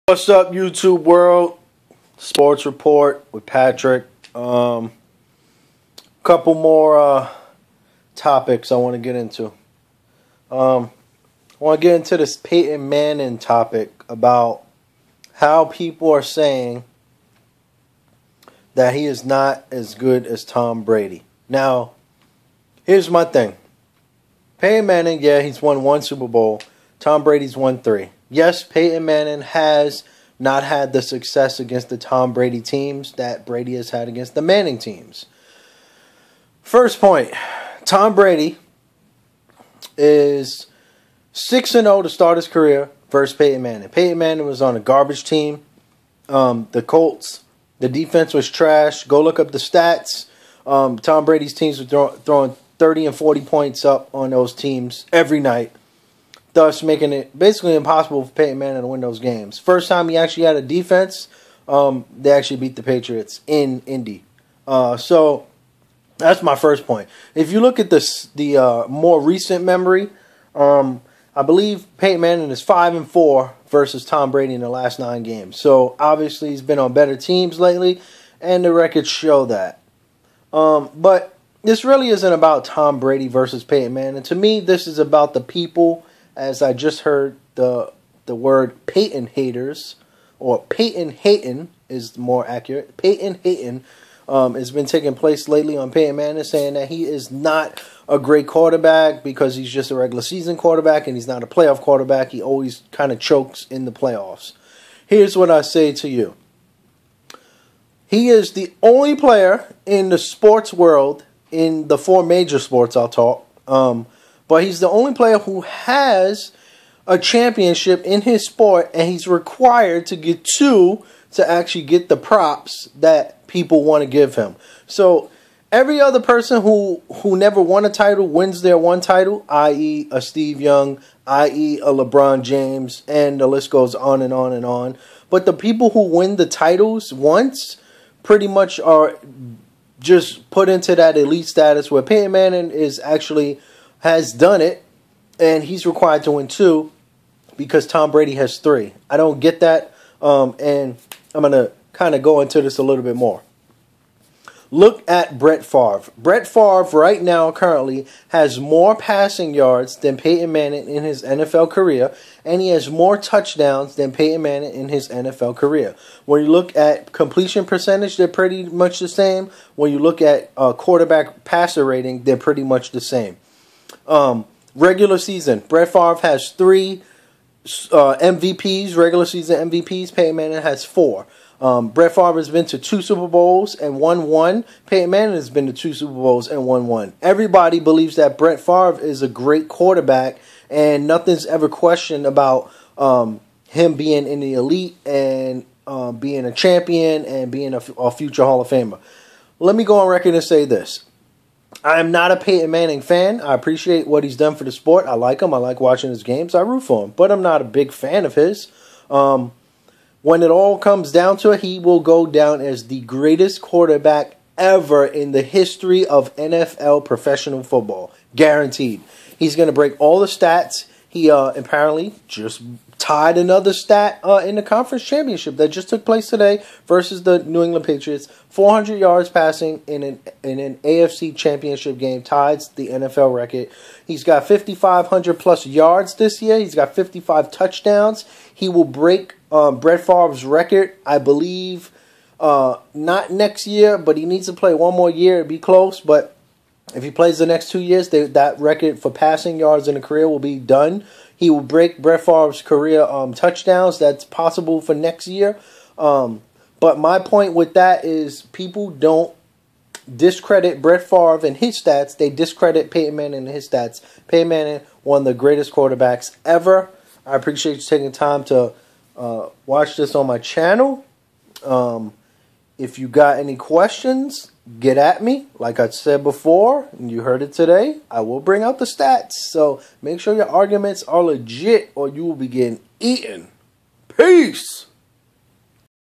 What's up, YouTube world? Sports Report with Patrick. Couple more topics I want to get into. I want to get into this Peyton Manning topic about how people are saying that he is not as good as Tom Brady. Now, here's my thing. Peyton Manning, yeah, he's won one Super Bowl. Tom Brady's won 3. Yes, Peyton Manning has not had the success against the Tom Brady teams that Brady has had against the Manning teams. First point, Tom Brady is 6-0 to start his career versus Peyton Manning. Peyton Manning was on a garbage team. The Colts, the defense was trash. Go look up the stats. Tom Brady's teams were throwing 30 and 40 points up on those teams every night, thus making it basically impossible for Peyton Manning to win those games. First time he actually had a defense, they actually beat the Patriots in Indy. So that's my first point. If you look at the more recent memory, I believe Peyton Manning is 5-4 versus Tom Brady in the last 9 games. So obviously he's been on better teams lately, and the records show that. But this really isn't about Tom Brady versus Peyton Manning. To me, this is about the people. As I just heard the word Peyton haters, or Peyton Hatin is more accurate. Peyton Hatin has been taking place lately on Peyton Manning, saying that he is not a great quarterback because he's just a regular season quarterback and he's not a playoff quarterback. He always kind of chokes in the playoffs. Here's what I say to you. He is the only player in the sports world, in the 4 major sports I'll talk, but he's the only player who has a championship in his sport, and he's required to get 2 to actually get the props that people want to give him. So every other person who never won a title wins their one title, i.e. a Steve Young, i.e. a LeBron James, and the list goes on and on and on. But the people who win the titles once pretty much are just put into that elite status where Peyton Manning has done it, and he's required to win 2 because Tom Brady has 3. I don't get that, and I'm going to kind of go into this a little bit more. Look at Brett Favre. Brett Favre right now currently has more passing yards than Peyton Manning in his NFL career, and he has more touchdowns than Peyton Manning in his NFL career. When you look at completion percentage, they're pretty much the same. When you look at quarterback passer rating, they're pretty much the same. Regular season, Brett Favre has 3 MVPs, regular season MVPs. Peyton Manning has 4. Brett Favre has been to 2 Super Bowls and won 1. Peyton Manning has been to 2 Super Bowls and won 1. Everybody believes that Brett Favre is a great quarterback, and nothing's ever questioned about him being in the elite and being a champion and being a future Hall of Famer. Let me go on record and say this. I am not a Peyton Manning fan. I appreciate what he's done for the sport. I like him. I like watching his games. I root for him. But I'm not a big fan of his. When it all comes down to it, he will go down as the greatest quarterback ever in the history of NFL professional football. Guaranteed. He's going to break all the stats. He apparently just tied another stat in the conference championship that just took place today versus the New England Patriots. 400 yards passing in an AFC championship game, ties the NFL record. He's got 5,500 plus yards this year. He's got 55 touchdowns. He will break Brett Favre's record, I believe, not next year, but he needs to play one more year to be close. But if he plays the next 2 years, that record for passing yards in a career will be done. He will break Brett Favre's career touchdowns. That's possible for next year. But my point with that is people don't discredit Brett Favre and his stats. They discredit Peyton Manning and his stats. Peyton Manning, one of the greatest quarterbacks ever. I appreciate you taking time to watch this on my channel. If you got any questions, get at me. Like I said before, and you heard it today, I will bring out the stats. So make sure your arguments are legit or you will be getting eaten. Peace!